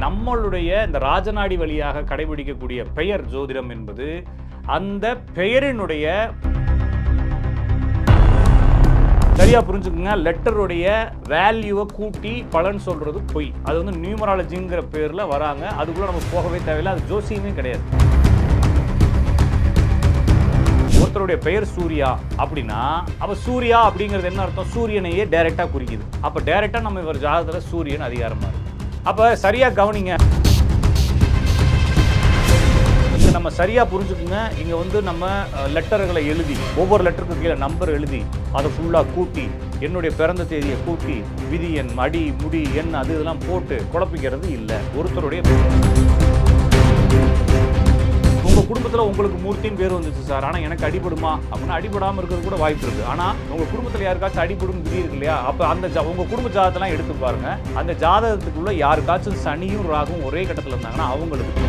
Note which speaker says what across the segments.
Speaker 1: நம்மளுடைய இந்த ராஜநாடி வழியாக கடைபிடிக்கக்கூடிய பெயர் ஜோதிடம் என்பது அந்த பெயரினுடைய சரியா புரிஞ்சுக்குங்க. லெட்டருடைய வேல்யூவை கூட்டி பலன் சொல்றது பொய். அது வந்து நியூமராலஜிங்கிற பேர்ல வராங்க. அதுக்குள்ள நம்ம போகவே தேவையில்லை. அது ஜோசியமே கிடையாது. ஒருத்தருடைய பெயர் சூர்யா அப்படின்னா அப்ப சூர்யா அப்படிங்கிறது என்ன அர்த்தம்? சூரியனையே டைரக்டா குறிக்குது. அப்ப டைரக்டா நம்ம இவர் ஜாதகத்துல சூரியன் அதிகாரமா இருக்கு. அப்ப சரியா கவனிங்க. நம்ம சரியா புரிஞ்சுக்குங்க. இங்க வந்து நம்ம லெட்டர்களை எழுதி ஒவ்வொரு லெட்டருக்கு கீழே நம்பர் எழுதி அதை ஃபுல்லா கூட்டி என்னுடைய பிறந்த தேதியை கூட்டி விதி எண் அடி முடி எண் அது இதெல்லாம் போட்டு குழப்பிக்கிறது இல்லை. ஒருத்தருடைய உங்க குடும்பத்தில் உங்களுக்கு மூர்த்தின்னு பேர் வந்துச்சு சார், ஆனால் எனக்கு அடிபடுமா அப்படின்னா அடிபடாமல் இருக்கிறது கூட வாய்ப்பு இருக்கு. ஆனால் உங்க குடும்பத்தில் யாருக்காச்சும் அடிபடும் விதி இருக்கு இல்லையா? அப்போ அந்த உங்க குடும்ப ஜாதகத்தெல்லாம் எடுத்து பாருங்க. அந்த ஜாதகத்துக்குள்ள யாருக்காச்சும் சனியும் ராகும் ஒரே கட்டத்தில் இருந்தாங்கன்னா அவங்களுக்கு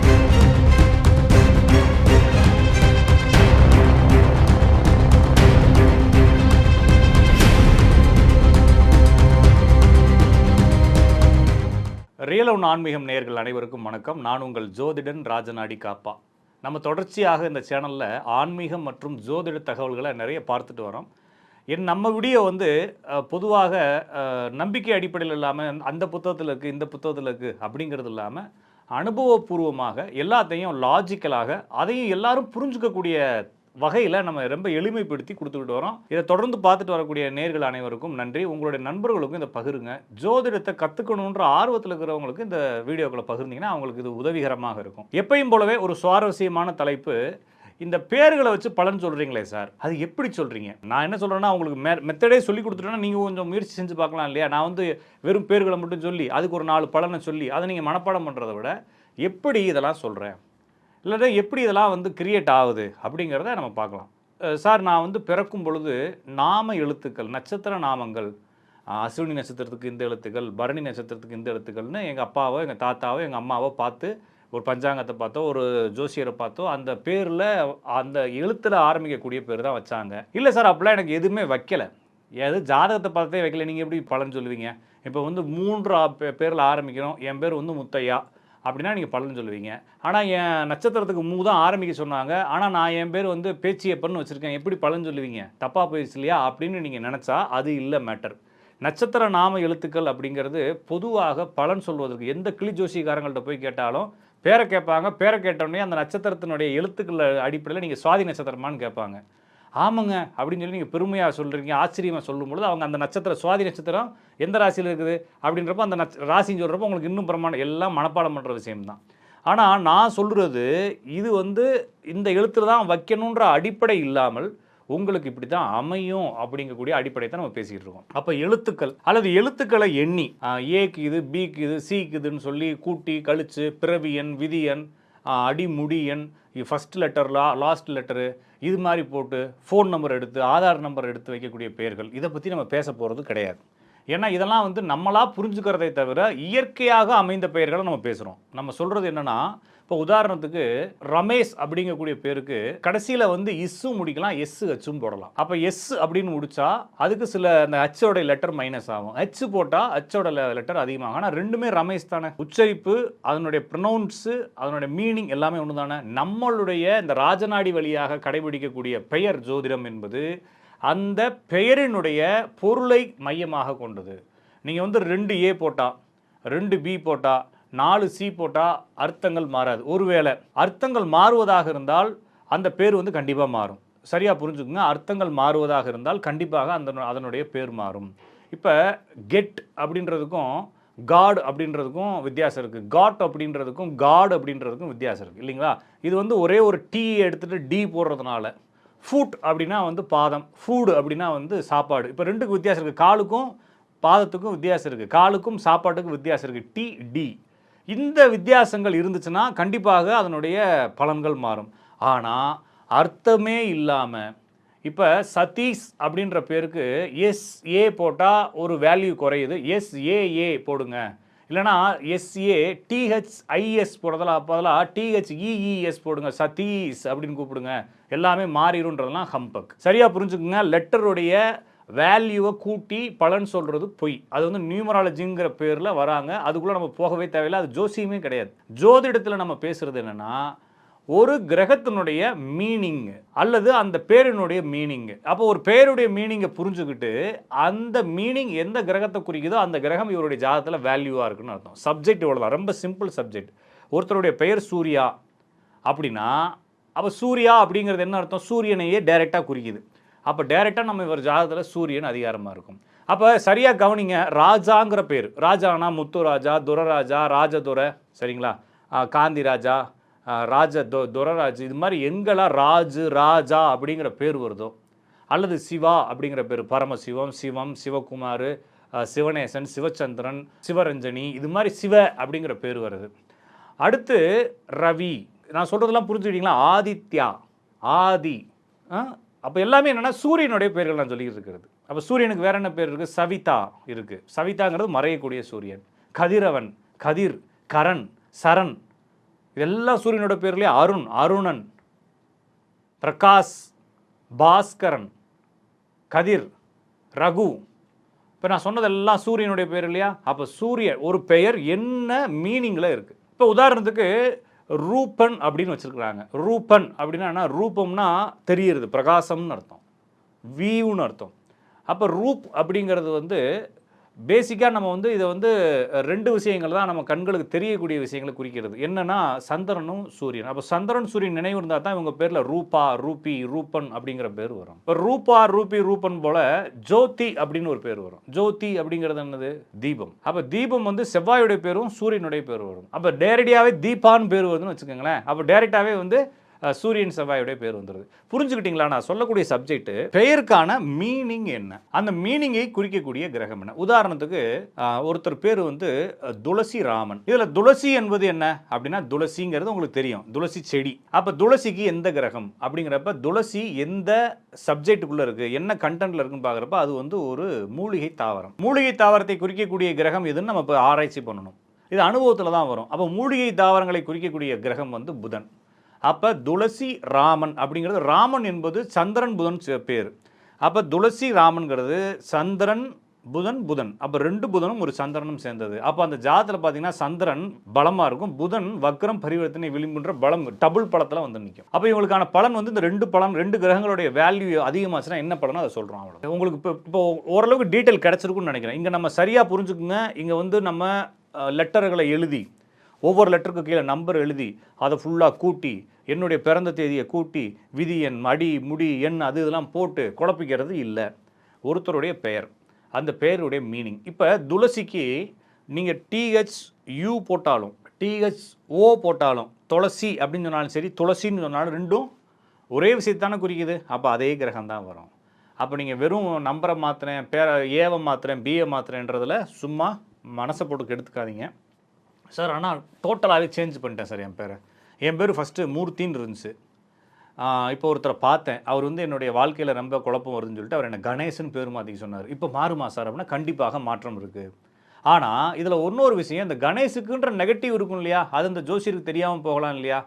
Speaker 1: ரியல் ஒன் ஆன்மீகம் நேயர்கள் அனைவருக்கும் வணக்கம். நான் உங்கள் ஜோதிடன் ராஜநாடி காப்பா. நம்ம தொடர்ச்சியாக இந்த சேனலில் ஆன்மீகம் மற்றும் ஜோதிட தகவல்களை நிறைய பார்த்துட்டு வரோம். நம்ம வீடியோ வந்து பொதுவாக நம்பிக்கை அடிப்படையில் இல்லாமல் அந்த புத்தகத்தில் இருக்குது இந்த புத்தகத்தில் இருக்குது அப்படிங்கிறது இல்லாமல் அனுபவபூர்வமாக எல்லாத்தையும் லாஜிக்கலாக அதையும் எல்லாரும் புரிஞ்சுக்கக்கூடிய வகையில் நம்ம ரொம்ப எளிமைப்படுத்தி கொடுத்துக்கிட்டு வரோம். இதை தொடர்ந்து பார்த்துட்டு வரக்கூடிய நேயர்கள் அனைவருக்கும் நன்றி. உங்களுடைய நண்பர்களுக்கும் இதை பகிருங்க. ஜோதிடத்தை கற்றுக்கணுன்ற ஆர்வத்தில் இருக்கிறவங்களுக்கு இந்த வீடியோக்களை பகிர்ந்தீங்கன்னா அவங்களுக்கு இது உதவிகரமாக இருக்கும். எப்பயும் போலவே ஒரு சுவாரஸ்யமான தலைப்பு, இந்த பேர்களை வச்சு பலன் சொல்கிறீங்களே சார், அது எப்படி சொல்கிறீங்க? நான் என்ன சொல்கிறேன்னா, உங்களுக்கு மெத்தடே சொல்லி கொடுத்துட்டேன்னா நீங்கள் கொஞ்சம் முயற்சி செஞ்சு பார்க்கலாம் இல்லையா? நான் வந்து வெறும் பேர்களை மட்டும் சொல்லி அதுக்கு ஒரு 4 பலனை சொல்லி அதை நீங்கள் மனப்பாடம் பண்ணுறதை விட எப்படி இதெல்லாம் சொல்கிறேன், இல்லைன்னா எப்படி இதெல்லாம் வந்து கிரியேட் ஆகுது அப்படிங்கிறத நம்ம பார்க்கலாம். சார், நான் வந்து பிறக்கும் பொழுது நாம எழுத்துக்கள், நட்சத்திர நாமங்கள், அஸ்வினி நட்சத்திரத்துக்கு இந்த எழுத்துக்கள், பரணி நட்சத்திரத்துக்கு இந்த எழுத்துக்கள்னு எங்கள் அப்பாவோ எங்கள் தாத்தாவோ எங்கள் அம்மாவோ பார்த்து ஒரு பஞ்சாங்கத்தை பார்த்தோ ஒரு ஜோசியரை பார்த்தோ அந்த பேரில் அந்த எழுத்தில் ஆரம்பிக்கக்கூடிய பேர் தான் வச்சாங்க. இல்லை சார், அப்படிலாம் எனக்கு எதுவுமே வைக்கலை. எது ஜாதகத்தை பார்த்தே வைக்கல, நீங்கள் எப்படி பலன் சொல்லுவீங்க? இப்போ வந்து 3 பேரில் ஆரம்பிக்கணும், என் பேர் வந்து முத்தையா அப்படின்னா நீங்கள் பலன் சொல்லுவீங்க. ஆனால் என் நட்சத்திரத்துக்கு தான் ஆரம்பிக்க சொன்னாங்க, ஆனால் நான் என் பேர் வந்து பேச்சியப்பன்னு வச்சுருக்கேன், எப்படி பலன் சொல்லுவீங்க? தப்பாக போயிடுச்சு இல்லையா அப்படின்னு நீங்கள் நினச்சா அது இல்லை மேட்டர். நட்சத்திர நாம எழுத்துக்கள் அப்படிங்கிறது பொதுவாக பலன் சொல்வதற்கு எந்த கிளி ஜோசிக்காரங்கள்ட்ட போய் கேட்டாலும் பேரை கேட்பாங்க. பேரை கேட்டோடனே அந்த நட்சத்திரத்தினுடைய எழுத்துக்கள் அடிப்படையில் நீங்கள் சுவாதி நட்சத்திரமானு கேட்பாங்க. ஆமாங்க அப்படின்னு சொல்லி நீங்கள் பெருமையாக சொல்கிறீங்க, ஆச்சரியமாக சொல்லும்பொழுது அவங்க அந்த நட்சத்திரம் சுவாதி நட்சத்திரம் எந்த ராசியில் இருக்குது அப்படின்றப்போ அந்த ராசின்னு சொல்கிறப்போ உங்களுக்கு இன்னும் பிரமாணம் எல்லாம் மனப்பாடம் பண்ணுற விஷயம்தான். ஆனால் நான் சொல்கிறது இது வந்து இந்த எழுத்துல தான் வைக்கணுன்ற அடிப்படை இல்லாமல் உங்களுக்கு இப்படி தான் அமையும் அப்படிங்கக்கூடிய அடிப்படை தான் நம்ம பேசிக்கிட்டு இருக்கோம். அப்போ எழுத்துக்கள் அல்லது எழுத்துக்களை எண்ணி ஏக்கு இது, பிக்கு இது, சிக்கு இதுன்னு சொல்லி கூட்டி கழிச்சு பிறவி எண், விதி எண், அடி முடி எண், ஃபஸ்ட் லெட்டர் லாஸ்ட் லெட்டரு இது மாதிரி போட்டு ஃபோன் நம்பர் எடுத்து ஆதார் நம்பர் எடுத்து வைக்கக்கூடிய பெயர்கள், இதை பற்றி நம்ம பேச போகிறது கிடையாது. ஏன்னா இதெல்லாம் வந்து நம்மளாக புரிஞ்சுக்கிறதை தவிர இயற்கையாக அமைந்த பெயர்களை நம்ம பேசுகிறோம். நம்ம சொல்கிறது என்னென்னா, இப்போ உதாரணத்துக்கு ரமேஷ் அப்படிங்கக்கூடிய பேருக்கு கடைசியில் வந்து இஸ்ஸு முடிக்கலாம், எஸ்ஸு ஹச்சும் போடலாம். அப்போ எஸ் அப்படின்னு முடிச்சா அதுக்கு சில அந்த ஹச்சோட லெட்டர் மைனஸ் ஆகும், ஹச்சு போட்டால் ஹச்சோட லெட்டர் அதிகமாகும். ஆனால் ரெண்டுமே ரமேஷ் தானே. உச்சரிப்பு, அதனுடைய ப்ரொனவுன்ஸு, அதனுடைய மீனிங் எல்லாமே ஒன்று தானே. நம்மளுடைய இந்த ராஜநாடி வழியாக கடைபிடிக்கக்கூடிய பெயர் ஜோதிடம் என்பது அந்த பெயரினுடைய பொருளை மையமாக கொண்டது. நீங்கள் வந்து 2A போட்டால் 2B போட்டால் 4C போட்டால் அர்த்தங்கள் மாறாது. ஒருவேளை அர்த்தங்கள் மாறுவதாக இருந்தால் அந்த பேர் வந்து கண்டிப்பாக மாறும். சரியாக புரிஞ்சுக்குங்க. அர்த்தங்கள் மாறுவதாக இருந்தால் கண்டிப்பாக அதனுடைய பேர் மாறும். இப்போ கெட் அப்படின்றதுக்கும் காட் அப்படின்றதுக்கும் வித்தியாசம் இருக்குது. காட் அப்படின்றதுக்கும் காட் அப்படின்றதுக்கும் வித்தியாசம் இருக்குது இல்லைங்களா? இது வந்து ஒரே ஒரு டீ எடுத்துகிட்டு டி போடுறதுனால, ஃபுட் அப்படின்னா வந்து பாதம், ஃபுட் அப்படின்னா வந்து சாப்பாடு. இப்போ ரெண்டுக்கும் வித்தியாசம் இருக்குது. காலுக்கும் பாதத்துக்கும் வித்தியாசம் இருக்குது, காலுக்கும் சாப்பாட்டுக்கும் வித்தியாசம் இருக்குது. டி டி இந்த வித்தியாசங்கள் இருந்துச்சுன்னா கண்டிப்பாக அதனுடைய பலன்கள் மாறும். ஆனால் அர்த்தமே இல்லாமல் இப்போ சதீஷ் அப்படின்ற பேருக்கு எஸ்ஏ போட்டால் ஒரு வேல்யூ குறையுது, எஸ்ஏஏ போடுங்க. இல்லைனா எஸ்ஏ டிஹெச்ஐஎஸ் பதிலாக டிஹெச்இஇஎஸ் போடுங்க, சதீஷ் அப்படின்னு கூப்பிடுங்க, எல்லாமே மாறிடுன்றதுலாம் ஹம்பக். சரியாக புரிஞ்சுக்குங்க. லெட்டருடைய வேல்யூவை கூட்டி பலன் சொல்கிறது பொய். அது வந்து நியூமராலஜிங்கிற பேரில் வராங்க. அதுக்குள்ளே நம்ம போகவே தேவையில்லை. அது ஜோசியமே கிடையாது. ஜோதிடத்தில் நம்ம பேசுகிறது என்னென்னா, ஒரு கிரகத்தினுடைய மீனிங் அல்லது அந்த பேரினுடைய மீனிங். அப்போ ஒரு பேருடைய மீனிங்கை புரிஞ்சுக்கிட்டு அந்த மீனிங் எந்த கிரகத்தை குறிக்குதோ அந்த கிரகம் இவருடைய ஜாதகத்தில் வேல்யூவாக இருக்குன்னு அர்த்தம். சப்ஜெக்ட் இவ்வளோதான், ரொம்ப சிம்பிள் சப்ஜெக்ட். ஒருத்தருடைய பெயர் சூர்யா அப்படின்னா, அப்போ சூர்யா அப்படிங்கிறது என்ன அர்த்தம்? சூரியனையே டைரெக்டாக குறிக்குது. அப்போ டைரெக்டாக நம்ம இவர் ஜாதகத்தில் சூரியன் அதிகாரமாக இருக்கும். அப்போ சரியாக கவனிங்க, ராஜாங்கிற பேர், ராஜானா முத்துராஜா, துரராஜா, ராஜதுரை, சரிங்களா, காந்தி ராஜா, துரராஜ், இது மாதிரி எங்கெல்லாம் ராஜு ராஜா அப்படிங்கிற பேர் வருதோ, அல்லது சிவா அப்படிங்கிற பேர், பரமசிவம், சிவம், சிவகுமார், சிவநேசன், சிவச்சந்திரன், சிவரஞ்சனி, இது மாதிரி சிவ அப்படிங்கிற பேர் வருது. அடுத்து ரவி, நான் சொல்கிறதெல்லாம் புரிஞ்சுக்கிட்டீங்களா? ஆதித்யா, ஆதி, அப்போ எல்லாமே என்னென்னா சூரியனுடைய பேர்கள் நான் சொல்லிக்கிட்டு இருக்கிறது. அப்போ சூரியனுக்கு வேற என்ன பேர் இருக்குது? சவிதா இருக்குது. சவிதாங்கிறது மறையக்கூடிய சூரியன். கதிரவன், கதிர், கரண், சரண், இதெல்லாம் சூரியனோட பேர்லேயே. அருண், அருணன், பிரகாஷ், பாஸ்கரன், கதிர், ரகு. இப்போ நான் சொன்னதெல்லாம் சூரியனுடைய பேர் இல்லையா? அப்போ சூரியன் ஒரு பெயர் என்ன மீனிங்கில் இருக்குது. இப்போ உதாரணத்துக்கு ரூபன் அப்படின்னு வச்சுருக்குறாங்க. ரூபன் அப்படின்னா ரூபம்னா தெரியுறது, பிரகாசம்னு அர்த்தம், வியூன்னு அர்த்தம். அப்போ ரூப் அப்படிங்கிறது வந்து பேசிக்காக நம்ம வந்து இதை வந்து 2 விஷயங்கள் தான் நம்ம கண்களுக்கு தெரியக்கூடிய விஷயங்களை குறிக்கிறது. என்னென்னா சந்திரனும் சூரியன். அப்போ சந்திரன் சூரியன் நினைவு இருந்தால் தான் இவங்க பேரில் ரூபா, ரூபி, ரூபன் அப்படிங்கிற பேர் வரும். இப்போ ரூபா, ரூபி, ரூபன் போல் ஜோதி அப்படின்னு ஒரு பேர் வரும். ஜோதி அப்படிங்கிறது என்னது? தீபம். அப்போ தீபம் வந்து செவ்வாயுடைய பேரும் சூரியனுடைய பேர் வரும். அப்போ டேரக்டாகவே தீபான்னு பேர் வருதுன்னு வச்சுக்கோங்களேன். அப்போ டேரெக்டாகவே வந்து சூரியன் செவ்வாயுடைய பேர் வந்துடுது. புரிஞ்சுக்கிட்டீங்களா? நான் சொல்லக்கூடிய சப்ஜெக்ட் பெயருக்கான மீனிங் என்ன, அந்த மீனிங்கை குறிக்கக்கூடிய கிரகம் என்ன. உதாரணத்துக்கு ஒருத்தர் பேர் வந்து துளசி ராமன். இதில் துளசி என்பது என்ன அப்படின்னா, துளசிங்கிறது உங்களுக்கு தெரியும், துளசி செடி. அப்போ துளசிக்கு எந்த கிரகம் அப்படிங்கிறப்ப, துளசி எந்த சப்ஜெக்டுக்குள்ளே இருக்குது, என்ன கண்டென்ட்ல இருக்குன்னு பார்க்குறப்ப அது வந்து ஒரு மூலிகை தாவரம். மூலிகை தாவரத்தை குறிக்கக்கூடிய கிரகம் எதுன்னு நம்ம இப்போ ஆராய்ச்சி பண்ணணும். இது அனுபவத்தில் தான் வரும். அப்போ மூலிகை தாவரங்களை குறிக்கக்கூடிய கிரகம் வந்து புதன். அப்போ துளசி ராமன் அப்படிங்கிறது, ராமன் என்பது சந்திரன் புதன் பேர். அப்போ துளசி ராமன்கிறது சந்திரன் புதன் புதன். அப்போ 2 புதனும் ஒரு சந்திரனும் சேர்ந்தது. அப்போ அந்த ஜாதத்தில் பார்த்தீங்கன்னா சந்திரன் பலமாக இருக்கும், புதன் வக்ரம் பரிவர்த்தனை விளிம்புன்ற பலம் டபுள் பலத்தில் வந்து நிற்கும். அப்போ இவங்களுக்கான பலன் வந்து இந்த 2 பலன், 2 கிரகங்களுடைய வேல்யூ அதிகமாச்சுன்னா என்ன பலனோ அதை சொல்கிறோம். அவ்வளோ உங்களுக்கு இப்போ ஓரளவுக்கு டீட்டெயில் கிடச்சிருக்குன்னு நினைக்கிறேன். இங்கே நம்ம சரியாக புரிஞ்சுக்குங்க. இங்கே வந்து நம்ம லெட்டர்களை எழுதி, ஒவ்வொரு லெட்டருக்கு கீழே நம்பர் எழுதி அதை ஃபுல்லாக கூட்டி, என்னுடைய பிறந்த தேதியை கூட்டி, விதி எண், அடி, முடி, எண், அது இதெல்லாம் போட்டு குழப்பிக்கிறது இல்லை. ஒருத்தருடைய பெயர், அந்த பெயருடைய மீனிங். இப்போ துளசிக்கு நீங்கள் THU போட்டாலும் THO போட்டாலும், துளசி அப்படின்னு சொன்னாலும் சரி, துளசின்னு சொன்னாலும் ரெண்டும் ஒரே விஷயத்தானே குறிக்குது. அப்போ அதே கிரகம் தான் வரும். அப்போ நீங்கள் வெறும் நம்பரை மாற்றுறேன், ஏவை மாற்றுறேன், பிஏ மாற்றுறேன்றதில் சும்மா மனசை போட்டு கெடுத்துக்காதீங்க சார். ஆனால் டோட்டலாகவே சேஞ்ச் பண்ணிட்டேன் சார். என் பேர் ஃபஸ்ட்டு மூர்த்தின்னு இருந்துச்சு. இப்போ ஒருத்தரை பார்த்தேன், அவர் வந்து என்னுடைய வாழ்க்கையில் ரொம்ப குழப்பம் வருதுன்னு சொல்லிட்டு அவர் என்ன கணேசன் பேர் மாற்றிக்க சொன்னார். இப்போ மாறுமா சார் அப்படின்னா கண்டிப்பாக மாற்றம் இருக்குது. ஆனால் இதில் இன்னொரு விஷயம், இந்த கணேசுக்குன்ற நெகட்டிவ் இருக்கும் இல்லையா, அது இந்த ஜோசியருக்கு தெரியாமல் போகலாம் இல்லையா.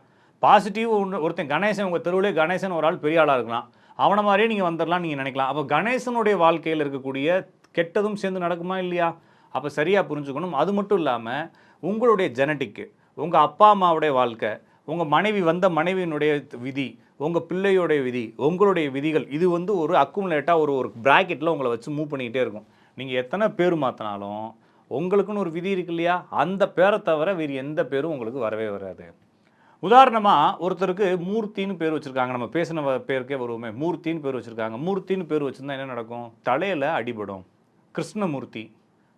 Speaker 1: பாசிட்டிவ் ஒருத்தன் கணேசன், உங்கள் தெருவிலே கணேசன் ஒரு ஆள் பெரிய ஆளாக இருக்கலாம், அவனை மாதிரியே நீங்கள் வந்துடலாம் நீங்கள் நினைக்கலாம். அப்போ கணேசனுடைய வாழ்க்கையில் இருக்கக்கூடிய கெட்டதும் சேர்ந்து நடக்குமா இல்லையா? அப்போ சரியாக புரிஞ்சுக்கணும். அது மட்டும் இல்லாமல் உங்களுடைய ஜெனட்டிக்கு, உங்கள் அப்பா அம்மாவுடைய வாழ்க்கை, உங்கள் மனைவியினுடைய விதி, உங்கள் பிள்ளையோடைய விதி, உங்களுடைய விதிகள், இது வந்து ஒரு அக்குமுலேட்டாக ஒரு ப்ராக்கெட்டில் உங்களை வச்சு மூவ் பண்ணிக்கிட்டே இருக்கும். நீங்கள் எத்தனை பேர் மாற்றினாலும் உங்களுக்குன்னு ஒரு விதி இருக்கு இல்லையா, அந்த பேரை தவிர வேறு எந்த பேரும் உங்களுக்கு வரவே வராது. உதாரணமாக ஒருத்தருக்கு மூர்த்தின்னு பேர் வச்சுருக்காங்க, நம்ம பேசின பேருக்கே வருவோமே, மூர்த்தின்னு பேர் வச்சுருக்காங்க. மூர்த்தின்னு பேர் வச்சுருந்தா என்ன நடக்கும்? தலையில் அடிபடும். கிருஷ்ணமூர்த்தி,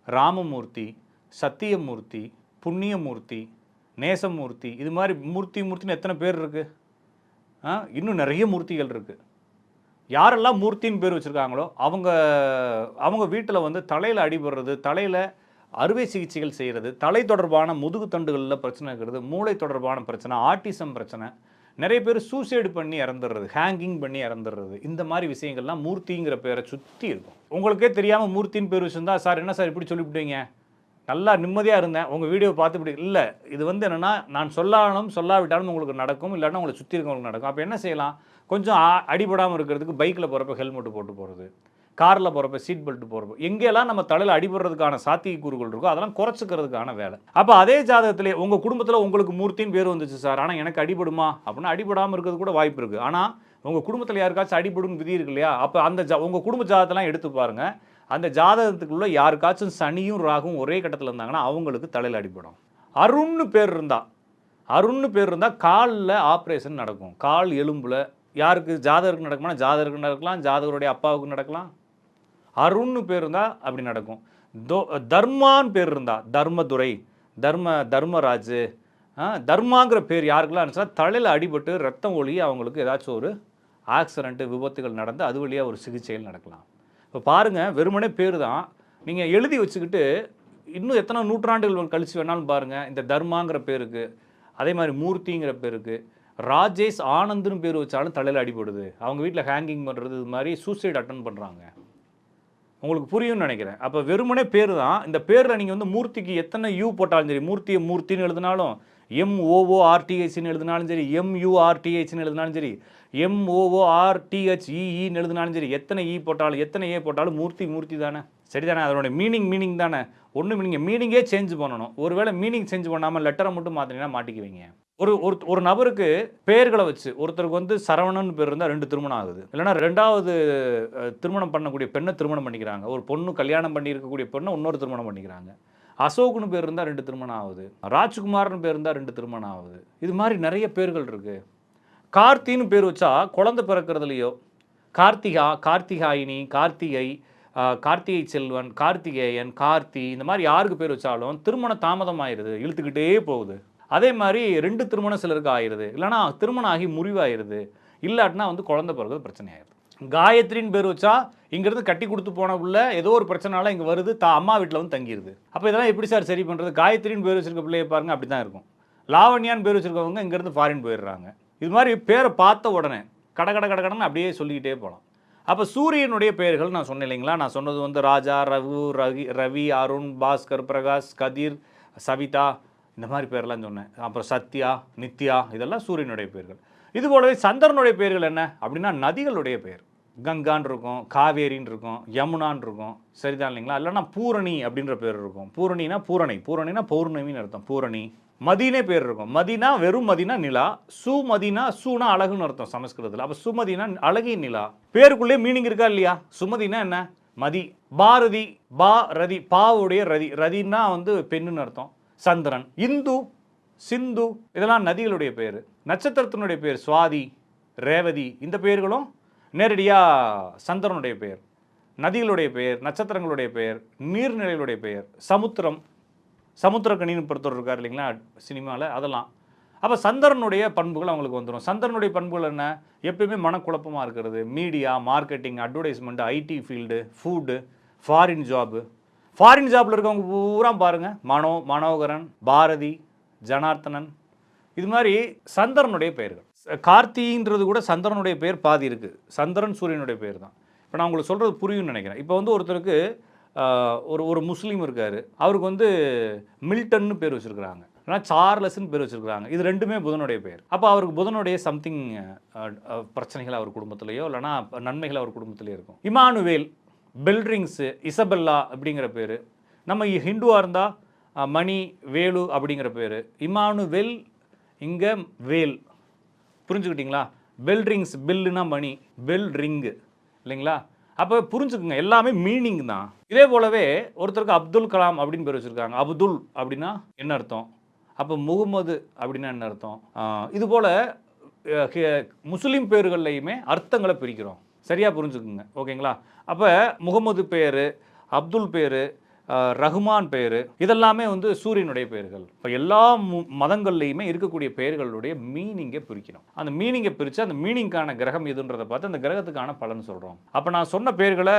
Speaker 1: ராமமூர்த்தி, சத்தியமூர்த்தி, புண்ணியமூர்த்தி, நேசமூர்த்தி, இது மாதிரி மூர்த்தின்னு எத்தனை பேர் இருக்குது? இன்னும் நிறைய மூர்த்திகள் இருக்குது. யாரெல்லாம் மூர்த்தின்னு பேர் வச்சுருக்காங்களோ அவங்க வீட்டில் வந்து தலையில் அடிபடுறது, தலையில் அறுவை சிகிச்சைகள் செய்கிறது, தலை தொடர்பான முதுகு தண்டுகளில் பிரச்சனை இருக்கிறது, மூளை தொடர்பான பிரச்சனை, ஆட்டிசம் பிரச்சனை, நிறைய பேர் சூசைடு பண்ணி இறந்துடுறது, ஹேங்கிங் பண்ணி இறந்துடுறது, இந்த மாதிரி விஷயங்கள்லாம் மூர்த்திங்கிற பேரை சுற்றி இருக்கும். உங்களுக்கே தெரியாமல் மூர்த்தின்னு பேர் வச்சுருந்தா, சார் என்ன சார் இப்படி சொல்லிவிட்டீங்க, நல்லா நிம்மதியாக இருந்தேன், உங்கள் வீடியோ பார்த்து இப்படி இல்லை, இது வந்து என்னென்னா நான் சொல்லாவிட்டாலும் உங்களுக்கு நடக்கும், இல்லைன்னா உங்களை சுற்றி இருக்கவங்களுக்கு நடக்கும். அப்போ என்ன செய்யலாம்? கொஞ்சம் அடிபடாமல் இருக்கிறதுக்கு பைக்கில் போகிறப்ப ஹெல்மெட்டு போட்டு போகிறது, காரில் போகிறப்ப சீட் பெல்ட் போகிறப்போ எங்கெல்லாம் நம்ம தலையில் அடிபடுறதுக்கான சாத்தியக்கூறுகள் இருக்கோ அதெல்லாம் குறைச்சிக்கிறதுக்கான வேலை. அப்போ அதே ஜாதகத்திலே உங்கள் குடும்பத்தில் உங்களுக்கு மூர்த்தின்னு பேர் வந்துச்சு சார், ஆனால் எனக்கு அடிபடுமா அப்படின்னா அடிபடாமல் இருக்கிறது கூட வாய்ப்பு இருக்குது. ஆனால் உங்கள் குடும்பத்தில் யாருக்காச்சும் அடிபடும் விதி இருக்கு இல்லையா, அப்போ அந்த உங்கள் குடும்ப ஜாதகத்தெல்லாம் எடுத்து பாருங்கள். அந்த ஜாதகத்துக்குள்ளே யாருக்காச்சும் சனியும் ராகும் ஒரே கட்டத்தில் இருந்தாங்கன்னா அவங்களுக்கு தலையில் அடிபடும். அருண்னு பேர் இருந்தால் காலில் ஆப்ரேஷன் நடக்கும். கால் எலும்பில் யாருக்கு ஜாதகருக்கு நடக்குமானா ஜாதகருக்கு நடக்கலாம், ஜாதகருடைய அப்பாவுக்கு நடக்கலாம். அருண்னு பேர் இருந்தால் அப்படி நடக்கும். தர்மான்னு பேர் இருந்தால் தர்மதுரை, தர்மராஜ், தர்மாங்கிற பேர் யாருக்கெல்லாம் இருந்துச்சுன்னா தலையில் அடிபட்டு ரத்தம் ஒளி அவங்களுக்கு ஏதாச்சும் ஒரு ஆக்சிடென்ட்டு விபத்துகள் நடந்து அது வழியாக ஒரு சிகிச்சைகள் நடக்கலாம். இப்போ பாருங்கள், வெறுமனே பேர் தான் நீங்கள் எழுதி வச்சுக்கிட்டு இன்னும் எத்தனை நூற்றாண்டுகள் கழித்து வேணாலும் பாருங்கள். இந்த தர்மாங்கிற பேருக்கு, அதே மாதிரி மூர்த்திங்கிற பேருக்கு, ராஜேஷ் ஆனந்துன்னு பேர் வச்சாலும் தலையில் அடிபடுது. அவங்க வீட்டில் ஹேங்கிங் பண்ணுறது, இது மாதிரி சூசைட் அட்டன் பண்ணுறாங்க. உங்களுக்கு புரியும்னு நினைக்கிறேன். அப்போ வெறுமனே பேர் தான். இந்த பேரில் நீங்கள் வந்து மூர்த்திக்கு எத்தனை யூ போட்டாலும் சரி, மூர்த்தியை மூர்த்தின்னு எழுதினாலும், MOORTHன்னு எழுதினாலும் சரி, MURTHன்னு எழுதினாலும் சரி, MOORTHEன்னு எழுதினாலும் சரி, எத்தனை ஈ போட்டாலும் எத்தனை ஏ போட்டாலும் மூர்த்தி தானே, சரிதானே? அதனுடைய மீனிங் தானே. ஒன்று நீங்கள் மீனிங்கே சேஞ்ச் பண்ணணும். ஒருவேளை மீனிங் சேஞ்ச் பண்ணாமல் லெட்டரை மட்டும் மாற்றினீங்கன்னா மாட்டிக்குவீங்க. ஒரு நபருக்கு பெயர்களை வச்சு ஒருத்தருக்கு வந்து சரவணன் பேர் இருந்தால் 2 திருமணம் ஆகுது. இல்லைனா 2வது திருமணம் பண்ணக்கூடிய பெண்ணை திருமணம் பண்ணிக்கிறாங்க. ஒரு பொண்ணு கல்யாணம் பண்ணி இருக்கக்கூடிய பெண்ணை இன்னொரு திருமணம் பண்ணிக்கிறாங்க. அசோக்னு பேர் இருந்தால் 2 திருமணம் ஆகுது. ராஜ்குமார்னு பேர் இருந்தால் 2 திருமணம் ஆகுது. இது மாதிரி நிறைய பேர்கள் இருக்குது. கார்த்தின்னு பேர் வச்சா குழந்தை பிறக்கிறதுலையோ, கார்த்திகாயினி, கார்த்திகை செல்வன், கார்த்திகேயன், கார்த்தி, இந்த மாதிரி யாருக்கு பேர் வச்சாலும் திருமணம் தாமதம் ஆயிடுது, இழுத்துக்கிட்டே போகுது. அதே மாதிரி 2 திருமணம் சிலருக்கு ஆயிடுது. இல்லைனா திருமணம் ஆகி முறிவாயிருது. இல்லாட்டினா வந்து குழந்தை பிறகு பிரச்சனை ஆயிடுது. காயத்ரின்னு பேர் வச்சா இங்கேருந்து கட்டி கொடுத்து போன உள்ள ஏதோ ஒரு பிரச்சனால இங்கே வருது, அம்மா வீட்டில் வந்து தங்கிடுது. அப்போ இதெல்லாம் எப்படி சார் சரி பண்ணுறது? காயத்ரின்னு பேர் வச்சிருக்க பிள்ளையை பாருங்க, அப்படி தான் இருக்கும். லாவண்யான்னு பேர் வச்சிருக்கவங்க இங்கேருந்து ஃபாரின் போயிடுறாங்க. இது மாதிரி பேரை பார்த்த உடனே கடன்னு அப்படியே சொல்லிக்கிட்டே போகலாம். அப்போ சூரியனுடைய பெயர்கள் நான் சொன்னேன் இல்லைங்களா, நான் சொன்னது வந்து ராஜா, ரவி, அருண், பாஸ்கர், பிரகாஷ், கதிர், சவிதா, இந்த மாதிரி பேரெல்லாம் சொன்னேன். அப்புறம் சத்யா, நித்யா, இதெல்லாம் சூரியனுடைய பேர்கள். இது போலவே சந்திரனுடைய பேர்கள் என்ன அப்படின்னா நதிகளுடைய பெயர். கங்கான் இருக்கும், காவேரின்னு இருக்கும், யமுனான் இருக்கும், சரிதான் இல்லைங்களா? இல்லைன்னா பூரணி அப்படின்ற பேர் இருக்கும். பூரணினா பூரணினா பௌர்ணமின்னு அர்த்தம். பூரணி. மதினே பேர் இருக்கும். மதினா வெறும் மதினா நிலா, சுமதினா சூனா அழகுன்னு அர்த்தம் சமஸ்கிருதத்தில். அப்போ சுமதினா அழகிய நிலா. பேருக்குள்ளே மீனிங் இருக்கா இல்லையா? சுமதினா என்ன? மதி. பாரதி, ரதி, பாவுடைய ரதி, ரதினா வந்து பெண்ணுன்னு அர்த்தம். சந்திரன். இந்து, சிந்து, இதெல்லாம் நதிகளுடைய பேர். நட்சத்திரத்தினுடைய பேர் சுவாதி, ரேவதி, இந்த பெயர்களும் நேரடியாக சந்திரனுடைய பெயர். நதிகளுடைய பெயர், நட்சத்திரங்களுடைய பெயர், நீர்நிலைகளுடைய பெயர், சமுத்திரக்கணின்னு பொறுத்தவர் இருக்கார் இல்லைங்களா சினிமாவில், அதெல்லாம். அப்போ சந்திரனுடைய பண்புகள் அவங்களுக்கு வந்துடும். சந்திரனுடைய பண்புகள் என்ன? எப்பயுமே மனக்குழப்பமாக இருக்கிறது, media, marketing, advertisement, IT field, food, foreign ஜாபில் இருக்கவங்க பூரா பாருங்கள், மனோகரன், பாரதி, ஜனார்த்தனன், இது மாதிரி சந்திரனுடைய பெயர்கள். கார்த்தின்றது கூட சந்திரனுடைய பெயர் பாதி இருக்குது. சந்திரன் சூரியனுடைய பெயர் தான். இப்போ நான் உங்களுக்கு சொல்கிறது புரியும்னு நினைக்கிறேன். இப்போ வந்து ஒருத்தருக்கு ஒரு முஸ்லீம் இருக்கார், அவருக்கு வந்து மில்டன்னு பேர் வச்சுருக்குறாங்க, இல்லைனா சார்லஸ்ன்னு பேர் வச்சுருக்குறாங்க. இது ரெண்டுமே புதனுடைய பெயர். அப்போ அவருக்கு புதனுடைய சம்திங் பிரச்சனைகள் அவர் குடும்பத்திலேயோ இல்லைனா நன்மைகள் அவர் குடும்பத்திலேயோ இருக்கும். இமானுவேல், பெல்ரிங்ஸு, இசபெல்லா அப்படிங்கிற பேர். நம்ம ஹிந்துவாக இருந்தால் மணி, வேலு அப்படிங்கிற பேர். இமானுவேல், இங்கே வேல், புரிஞ்சுக்கிட்டிங்களா? பெல்ரிங்ஸ், பெல்லுனா மணி, பெல் ரிங்கு இல்லைங்களா? அப்போ புரிஞ்சுக்குங்க, எல்லாமே மீனிங் தான். இதே போலவே ஒருத்தருக்கு அப்துல் கலாம் அப்படின்னு பேர் வச்சுருக்காங்க. அப்துல் அப்படின்னா என்ன அர்த்தம்? அப்போ முகமது அப்படின்னா என்ன அர்த்தம்? இது போல் முஸ்லீம் பேர்கள்லையுமே அர்த்தங்களை பிரிக்கிறோம். சரியாக புரிஞ்சுக்குங்க, ஓகேங்களா? அப்போ முகமது பேர், அப்துல் பேர், ரஹ்மான் பேர், இதெல்லாமே வந்து சூரியனுடைய பெயர்கள். இப்போ எல்லா மதங்கள்லையுமே இருக்கக்கூடிய பெயர்களுடைய மீனிங்கை பிரிக்கணும். அந்த மீனிங்கை பிரித்து அந்த மீனிங்கான கிரகம் எதுன்றதை பார்த்து அந்த கிரகத்துக்கான பலன் சொல்கிறோம். அப்போ நான் சொன்ன பேர்களை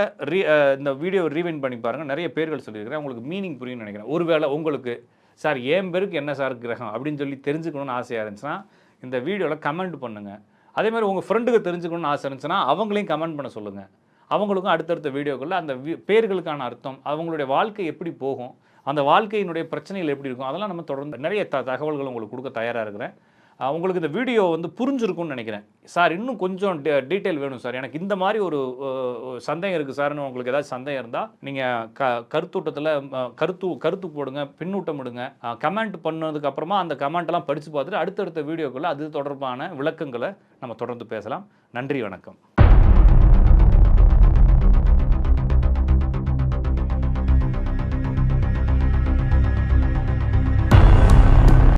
Speaker 1: இந்த வீடியோவை ரீவைண்ட் பண்ணி பாருங்கள், நிறைய பேர்கள் சொல்லியிருக்கிறேன். உங்களுக்கு மீனிங் புரியும்னு நினைக்கிறேன். ஒருவேளை உங்களுக்கு சார் என் பேருக்கு என்ன சார் கிரகம் அப்படின்னு சொல்லி தெரிஞ்சுக்கணும்னு ஆசையாக இருந்துச்சுன்னா இந்த வீடியோவில் கமெண்ட் பண்ணுங்கள். அதே மாதிரி உங்கள் ஃப்ரெண்டுக்கு தெரிஞ்சுக்கணும்னு ஆசை இருந்துச்சுன்னா அவங்களையும் கமெண்ட் பண்ண சொல்லுங்கள். அவங்களுக்கும் அடுத்தடுத்த வீடியோக்களில் அந்த பேர்களுக்கான அர்த்தம், அவங்களுடைய வாழ்க்கை எப்படி போகும், அந்த வாழ்க்கையினுடைய பிரச்சனைகள் எப்படி இருக்கும், அதெல்லாம் நம்ம தொடர்ந்து நிறைய தகவல்கள் உங்களுக்கு கொடுக்க தயாராக இருக்கிறேன். உங்களுக்கு இந்த வீடியோ வந்து புரிஞ்சிருக்கும்னு நினைக்கிறேன். சார் இன்னும் கொஞ்சம் டீட்டெயில் வேணும் சார், எனக்கு இந்த மாதிரி ஒரு சந்தேகம் இருக்குது சார்னு உங்களுக்கு ஏதாச்சும் சந்தேகம் இருந்தால் நீங்கள் கருத்தூட்டத்தில் கருத்து போடுங்க, பின்னூட்டம் விடுங்க. கமெண்ட் பண்ணதுக்கு அப்புறமா அந்த கமெண்ட்லாம் படித்து பார்த்துட்டு அடுத்தடுத்த வீடியோக்குள்ளே அது தொடர்பான விளக்கங்களை நம்ம தொடர்ந்து பேசலாம். நன்றி, வணக்கம்.